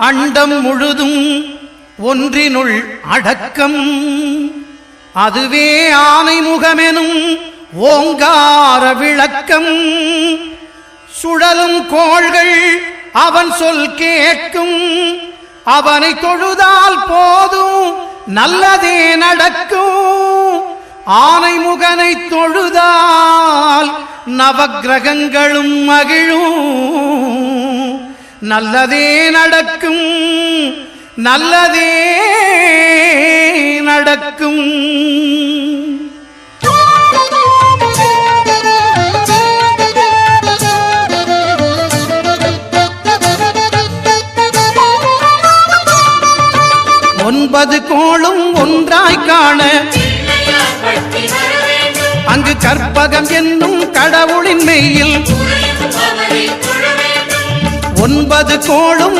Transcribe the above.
அண்டம் முழுதும் ஒன்றினுள் அடக்கம். அதுவே ஆனைமுகமெனும் ஓங்கார விளக்கம். சுழலும் கோள்கள் அவன் சொல் கேட்கும். அவனை தொழுதால் போதும் நல்லதே நடக்கும். ஆனைமுகனை தொழுதால் நவக்கிரகங்களும் மகிழும். நல்லதே நடக்கும், நல்லதே நடக்கும். ஒன்பது கோளும் ஒன்றாய் காண அங்கு கற்பகம் என்னும் கடவுளின் மெய்யில் 9 கோளும்